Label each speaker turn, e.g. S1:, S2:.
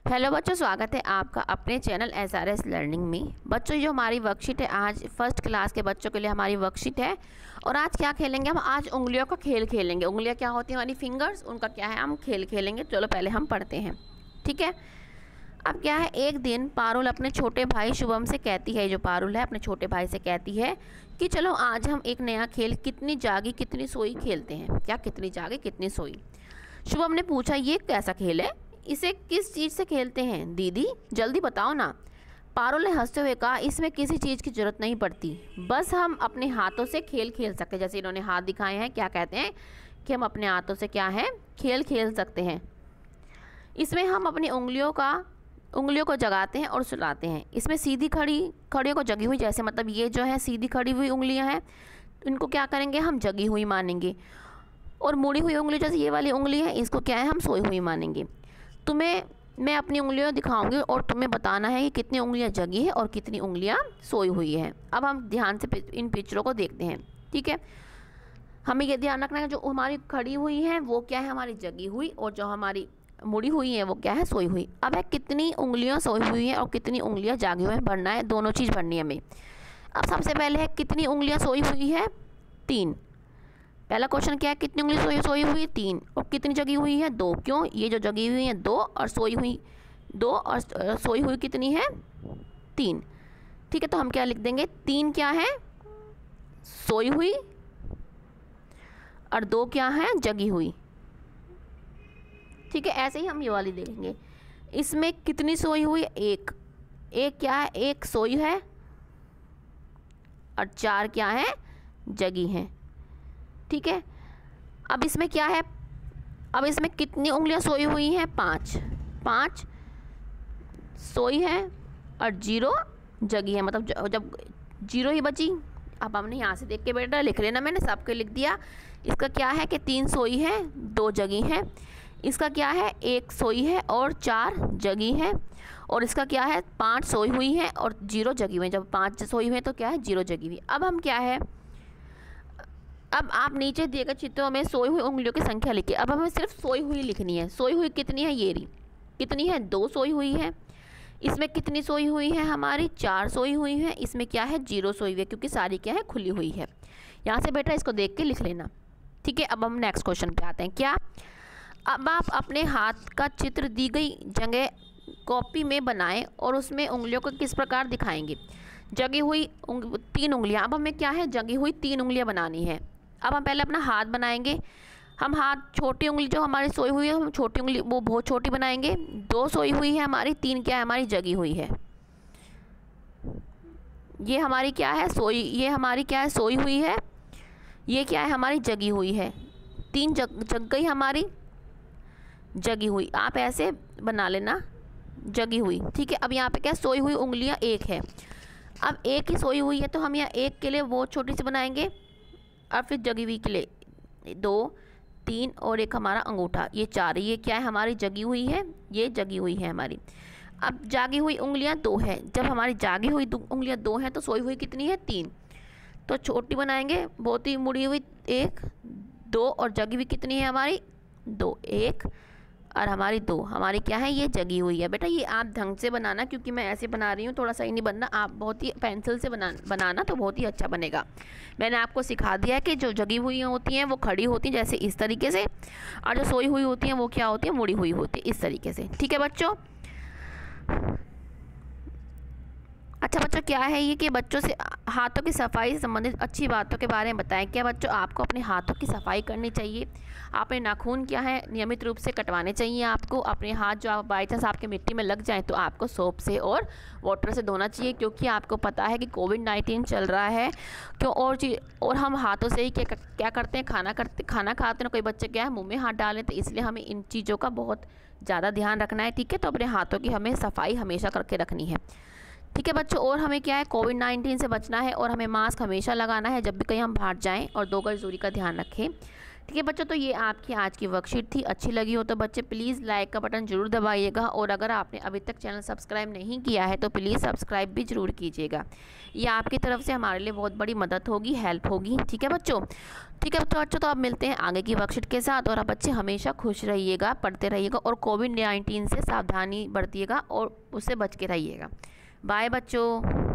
S1: Hello बच्चों, स्वागत है आपका अपने चैनल SRS लर्निंग में। बच्चों, जो हमारी वर्कशीट है आज फर्स्ट क्लास के बच्चों के लिए हमारी वर्कशीट है। और आज क्या खेलेंगे हम? आज उंगलियों का खेल खेलेंगे। उंगलियां क्या होती हैं? हमारी फिंगर्स, उनका क्या है, हम खेल खेलेंगे। चलो पहले हम पढ़ते हैं, ठीक है। अब क्या है, एक दिन पारुल अपने छोटे भाई शुभम से कहती है, जो पारुल है अपने छोटे भाई से कहती है कि चलो आज हम एक नया खेल कितनी जागी कितनी सोई खेलते हैं। क्या कितनी जागी कितनी सोई? शुभम ने पूछा, ये कैसा खेल है? इसे किस चीज़ से खेलते हैं दीदी, जल्दी बताओ ना। पारुल ने हंसते हुए कहा, इसमें किसी चीज़ की ज़रूरत नहीं पड़ती, बस हम अपने हाथों से खेल खेल सकते हैं। जैसे इन्होंने हाथ दिखाए हैं, क्या कहते हैं कि हम अपने हाथों से क्या है, खेल खेल सकते हैं। इसमें हम अपनी उंगलियों को जगाते हैं और सुलाते हैं। इसमें सीधी खड़ियों को जगी हुई, जैसे मतलब ये जो है सीधी खड़ी हुई उंगलियां हैं, इनको क्या करेंगे, हम जगी हुई मानेंगे। और मुड़ी हुई उंगली, जैसे ये वाली उंगली है, इसको क्या है, हम सोई हुई मानेंगे। तुम्हें मैं अपनी उंगलियां दिखाऊंगी और तुम्हें बताना है कि कितनी उंगलियां जगी है और कितनी उंगलियां सोई हुई है। अब हम ध्यान से इन पिक्चरों को देखते हैं, ठीक है। हमें ये ध्यान रखना है, जो हमारी खड़ी हुई है वो क्या है, हमारी जगी हुई, और जो हमारी मुड़ी हुई है वो क्या है, सोई हुई। अब है कितनी उंगलियां सोई हुई हैं और कितनी उंगलियां जागी हुई हैं, भरना है, दोनों चीज़ भरनी है हमें। अब सबसे पहले है कितनी उंगलियां सोई हुई है, 3। पहला क्वेश्चन क्या है, कितनी उंगली सोई हुई है, 3। और कितनी जगी हुई है, 2। क्यों? ये जो जगी हुई है 2 और सोई हुई 2 और सोई हुई कितनी है, 3। ठीक है, तो हम क्या लिख देंगे, 3 क्या है, सोई हुई, और 2 क्या है, जगी हुई। ठीक है, ऐसे ही हम ये वाली देखेंगे। इसमें कितनी सोई हुई है, 1। एक क्या है, 1 सोई है और 4 क्या है, जगी है। ठीक है, अब इसमें क्या है, अब इसमें कितनी उंगलियां सोई हुई हैं, 5 सोई है और 0 जगी है, मतलब जब 0 ही बची। अब हमने यहाँ से देख के बेटा लिख लेना, मैंने सबके लिख दिया। इसका क्या है कि 3 सोई है, 2 जगी है। इसका क्या है, 1 सोई है और 4 जगी है। और इसका क्या है, 5 सोई हुई है और 0 जगी हुई है। जब 5 सोई हुई है तो क्या है, 0 जगी हुई। अब हम क्या है, अब आप नीचे दिए गए चित्रों में सोई हुई उंगलियों की संख्या लिखिए। अब हमें सिर्फ सोई हुई लिखनी है। सोई हुई कितनी है, ये रही, कितनी है, 2 सोई हुई है। इसमें कितनी सोई हुई है, हमारी 4 सोई हुई है। इसमें क्या है, 0 सोई हुई है, क्योंकि सारी क्या है, खुली हुई है। यहाँ से बेटा इसको देख के लिख लेना, ठीक है। अब हम नेक्स्ट क्वेश्चन पे आते हैं। क्या, अब आप अपने हाथ का चित्र दी गई जगह कॉपी में बनाएं और उसमें उंगलियों को किस प्रकार दिखाएंगे। जगी हुई 3 उंगलियां, अब हमें क्या है, जगी हुई 3 उंगलियां बनानी है। अब हम पहले अपना हाथ बनाएंगे। हम हाथ, छोटी उंगली जो हमारी सोई हुई है, हम छोटी उंगली वो बहुत छोटी बनाएंगे। 2 सोई हुई है हमारी, 3 क्या है, हमारी जगी हुई है। ये हमारी क्या है, ये हमारी क्या है, सोई हुई है। ये क्या है, हमारी जगी हुई है। 3 जग गई हमारी, जगी हुई। आप ऐसे बना लेना, जगी हुई, ठीक है। अब यहाँ पे क्या, सोई हुई उंगलियाँ 1 है। अब 1 ही सोई हुई है, तो हम यहाँ 1 के लिए वो छोटी सी बनाएंगे, और फिर जगी हुई के लिए 2, 3 और 1 हमारा अंगूठा, ये 4। ये क्या है, हमारी जगी हुई है, ये जगी हुई है हमारी। अब जागी हुई उंगलियां 2 है। जब हमारी जागी हुई उंगलियां 2 हैं तो सोई हुई कितनी है, 3। तो छोटी बनाएंगे, बहुत ही मुड़ी हुई 1, 2 और जगी हुई कितनी है हमारी, 2। 1 और हमारी 2, हमारी क्या है, ये जगी हुई है। बेटा ये आप ढंग से बनाना, क्योंकि मैं ऐसे बना रही हूँ, थोड़ा सही नहीं बनना। आप बहुत ही पेंसिल से बनाना तो बहुत ही अच्छा बनेगा। मैंने आपको सिखा दिया है कि जो जगी हुई होती हैं वो खड़ी होती हैं, जैसे इस तरीके से, और जो सोई हुई होती हैं वो क्या होती है, मुड़ी हुई होती है, इस तरीके से। ठीक है बच्चों। अच्छा बच्चों, क्या है ये कि बच्चों से हाथों की सफाई से संबंधित अच्छी बातों के बारे में बताएं। क्या बच्चों, आपको अपने हाथों की सफाई करनी चाहिए। आपने नाखून क्या है, नियमित रूप से कटवाने चाहिए आपको। अपने हाथ जो आप बाई चांस आपके मिट्टी में लग जाएं तो आपको सोप से और वाटर से धोना चाहिए, क्योंकि आपको पता है कि कोविड-19 चल रहा है। क्यों, और हम हाथों से ही क्या करते हैं, खाना खाते हैं। कोई बच्चे क्या है, मुँह में हाथ डालें, तो इसलिए हमें इन चीज़ों का बहुत ज़्यादा ध्यान रखना है, ठीक है। तो अपने हाथों की हमें सफाई हमेशा करके रखनी है, ठीक है बच्चों। और हमें क्या है, कोविड-19 से बचना है, और हमें मास्क हमेशा लगाना है जब भी कहीं हम बाहर जाएं, और 2 गज दूरी का ध्यान रखें, ठीक है बच्चों, तो ये आपकी आज की वर्कशीट थी। अच्छी लगी हो तो बच्चे प्लीज़ लाइक का बटन जरूर दबाइएगा, और अगर आपने अभी तक चैनल सब्सक्राइब नहीं किया है तो प्लीज़ सब्सक्राइब भी ज़रूर कीजिएगा। ये आपकी तरफ से हमारे लिए बहुत बड़ी मदद होगी, हेल्प होगी। ठीक है बच्चों, ठीक है बच्चों, तो आप मिलते हैं आगे की वर्कशीट के साथ। और आप बच्चे हमेशा खुश रहिएगा, पढ़ते रहिएगा, और कोविड-19 से सावधानी बरतिएगा और उससे बच के रहिएगा। बाय बच्चों।